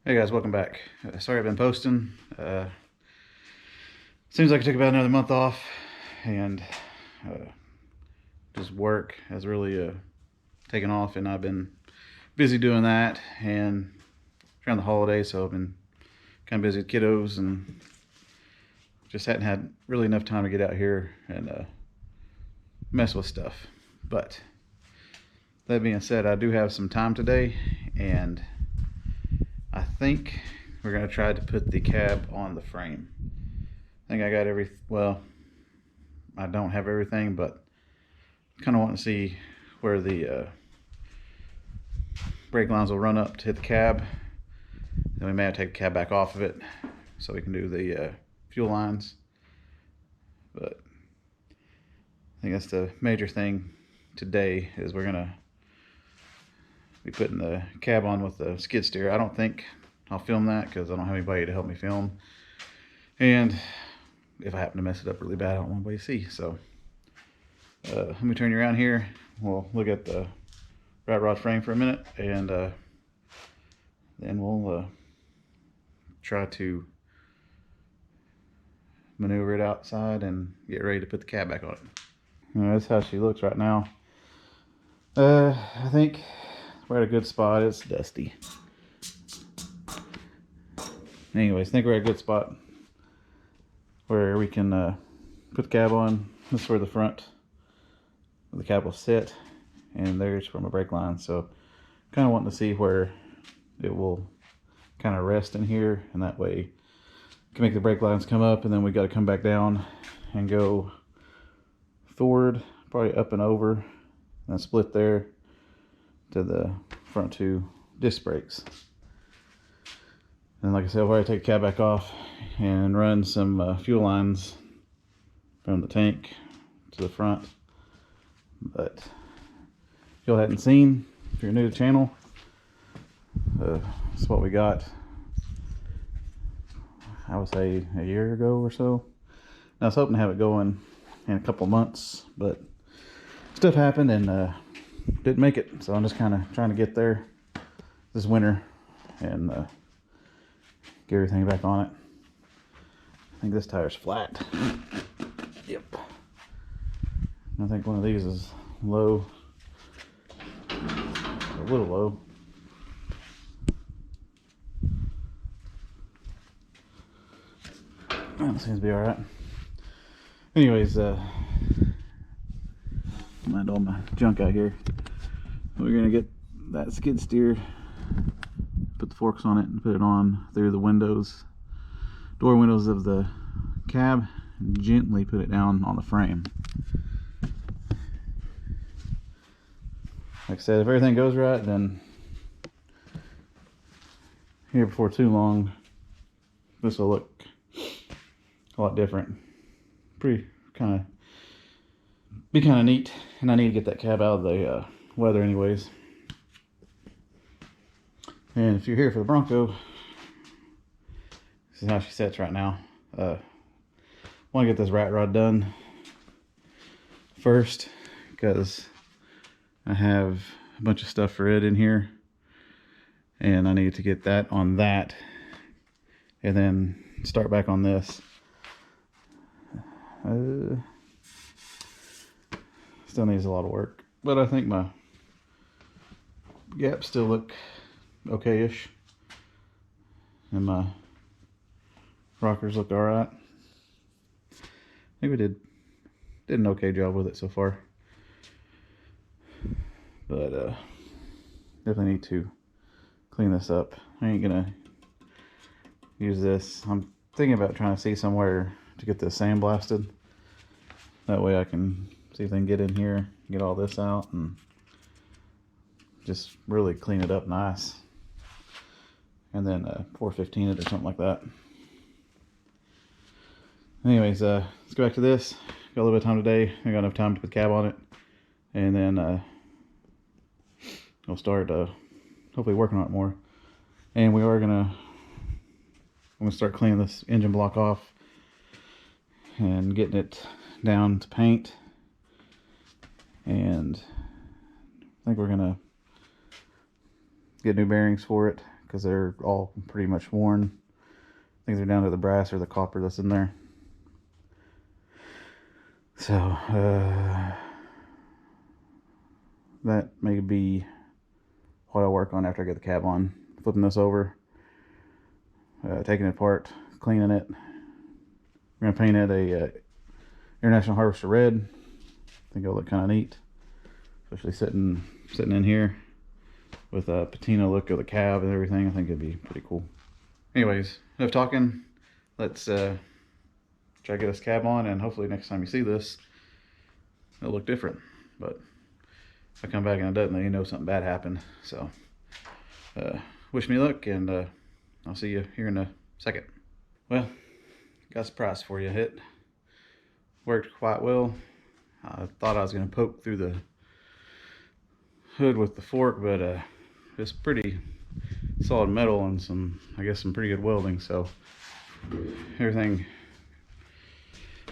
Hey guys, welcome back. Sorry I've been posting. Seems like I took about another month off, and just work has really taken off, and I've been busy doing that. And around the holidays, so I've been kind of busy with kiddos, and just hadn't had really enough time to get out here and mess with stuff. But that being said, I do have some time today, and I think we're going to try to put the cab on the frame. I think I got well, I don't have everything, but kind of want to see where the brake lines will run up to hit the cab. Then we may have to take the cab back off of it so we can do the fuel lines. But I think that's the major thing today, is we're going to be putting the cab on with the skid steer. I don't think I'll film that because I don't have anybody to help me film, and if I happen to mess it up really bad, I don't want anybody to see. So let me turn you around here. We'll look at the Ratrod frame for a minute, and then we'll try to maneuver it outside and get ready to put the cab back on it. That's how she looks right now. I think we're at a good spot. It's dusty. Anyways, I think we're at a good spot where we can put the cab on. This is where the front of the cab will sit, and there's from a brake line. So kind of wanting to see where it will kind of rest in here, and that way you can make the brake lines come up, and then we got to come back down and go forward, probably up and over, and then split there to the front two disc brakes. And like I said, I'll probably take the cab back off and run some fuel lines from the tank to the front. But if y'all hadn't seen, if you're new to the channel, this is what we got, I would say a year ago or so. And I was hoping to have it going in a couple months, but stuff happened and didn't make it. So I'm just kind of trying to get there this winter and get everything back on it. I think this tire's flat. Yep. I think one of these is low, a little low. That seems to be all right. Anyways, mind all my junk out here. We're gonna get that skid steer, put the forks on it, and put it on through the door windows of the cab, and gently put it down on the frame. Like I said, if everything goes right, then here before too long, this will look a lot different. Be kind of neat, and I need to get that cab out of the weather anyways. And if you're here for the Bronco, this is how she sits right now. Want to get this Ratrod done first because I have a bunch of stuff for it in here, and I need to get that on that, and then start back on this. Still needs a lot of work, but I think my gaps still look okay-ish, and my rockers look all right. I think we did an okay job with it so far, but definitely need to clean this up. I ain't gonna use this. I'm thinking about trying to see somewhere to get this sandblasted. That way I can see if they can get in here, get all this out, and just really clean it up nice. And then 415 it or something like that. Anyways, let's go back to this. Got a little bit of time today. I got enough time to put the cab on it, and then we'll start hopefully working on it more. And we are I'm gonna start cleaning this engine block off and getting it down to paint, and I think we're gonna get new bearings for it because they're all pretty much worn. I think they're down to the brass or the copper that's in there. So that may be what I'll work on after I get the cab on. Flipping this over, taking it apart, cleaning it. We're gonna paint it a International Harvester red. I think it'll look kind of neat, especially sitting in here with a patina look of the cab and everything. I think it'd be pretty cool. Anyways, enough talking. Let's try to get this cab on, and hopefully next time you see this, it'll look different. But if I come back and it doesn't, then you know something bad happened. So wish me luck, and I'll see you here in a second. Well, got a surprise for you. It worked quite well. I thought I was going to poke through the hood with the fork, but it's pretty solid metal and some pretty good welding, so everything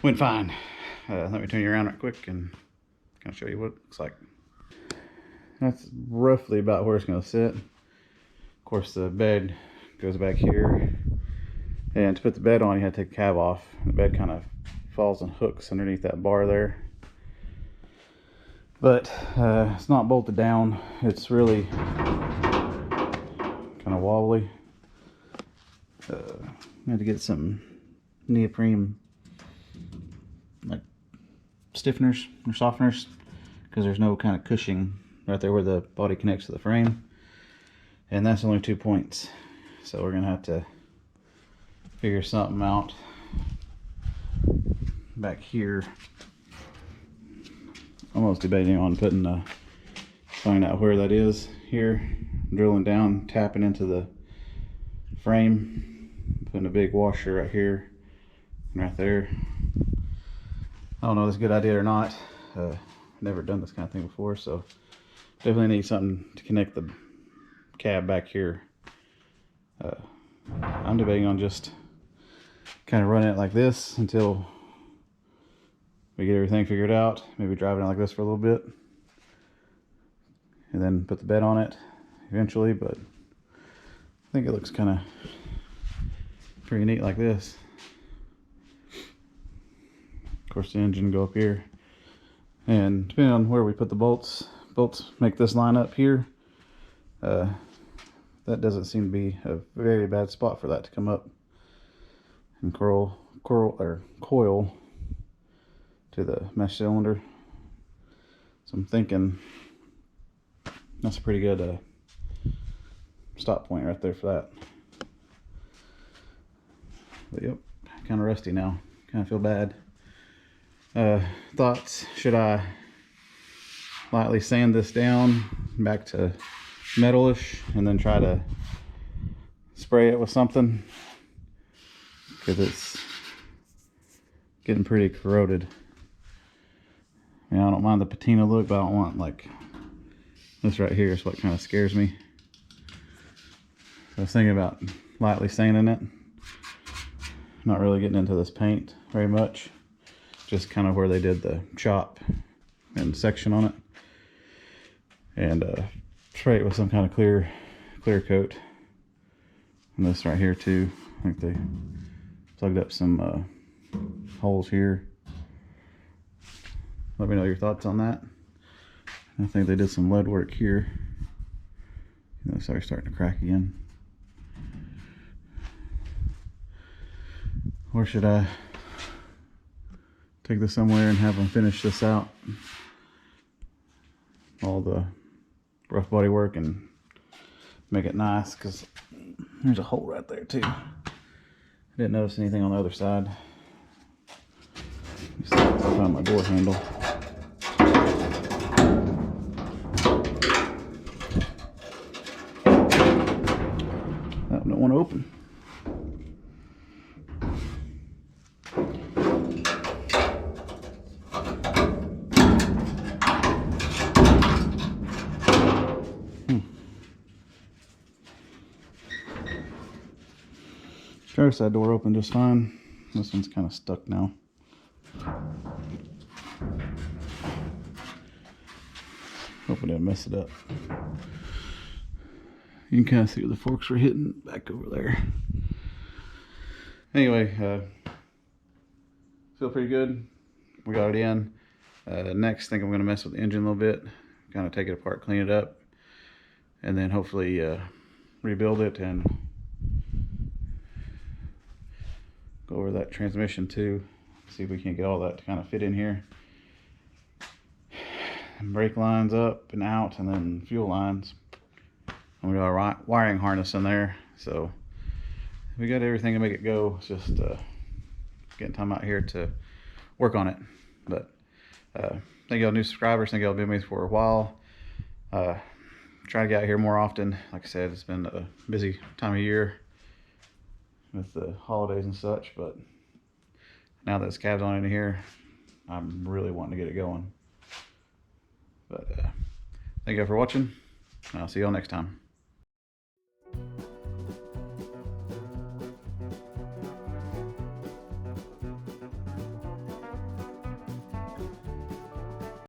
went fine. Let me turn you around right quick and kind of show you what it looks like. That's roughly about where it's going to sit. Of course, the bed goes back here, and to put the bed on, you have to take the cab off. The bed kind of falls and hooks underneath that bar there, but it's not bolted down. It's really kind of wobbly. I had to get some neoprene like stiffeners or softeners, because there's no kind of cushioning right there where the body connects to the frame, and that's only 2 points, so we're gonna have to figure something out back here. Almost debating on putting find out where that is here, drilling down, tapping into the frame, putting a big washer right here and right there. I don't know if it's a good idea or not. Never done this kind of thing before, so definitely need something to connect the cab back here. I'm debating on just kind of running it like this until we get everything figured out. Maybe driving it like this for a little bit, and then put the bed on it eventually, but I think it looks kind of pretty neat like this. Of course, the engine go up here, and depending on where we put the bolts make this line up here. That doesn't seem to be a very bad spot for that to come up and coil to the mesh cylinder. So I'm thinking that's a pretty good stop point right there for that. But yep, kind of rusty now. Kind of feel bad. Thoughts, should I lightly sand this down back to metalish and then try to spray it with something, because it's getting pretty corroded. I mean, I don't mind the patina look, but I don't want like this right here. Is what kind of scares me. I was thinking about lightly sanding it, not really getting into this paint very much, just kind of where they did the chop and section on it, and spray it with some kind of clear coat. And this right here too, I think they plugged up some holes here. Let me know your thoughts on that. I think they did some lead work here. Sorry, starting to crack again. Or should I take this somewhere and have them finish this out? All the rough body work and make it nice, because there's a hole right there too. I didn't notice anything on the other side. Let me see if I can find my door handle. That one don't want to open. Driver's side door opened just fine. This one's kind of stuck now. Hope I didn't mess it up. You can kind of see where the forks were hitting back over there. Anyway, feel pretty good. We got it in. Next, I think I'm going to mess with the engine a little bit, kind of take it apart, clean it up, and then hopefully rebuild it and go over that transmission too. See if we can't get all that to kind of fit in here. Brake lines up and out, and then fuel lines. And we got a wiring harness in there, so we got everything to make it go. It's just getting time out here to work on it. But thank y'all new subscribers. Thank y'all been with me for a while. Try to get out here more often. Like I said, it's been a busy time of year with the holidays and such, but now that this cab's on in here, I'm really wanting to get it going. But thank you for watching, and I'll see y'all next time.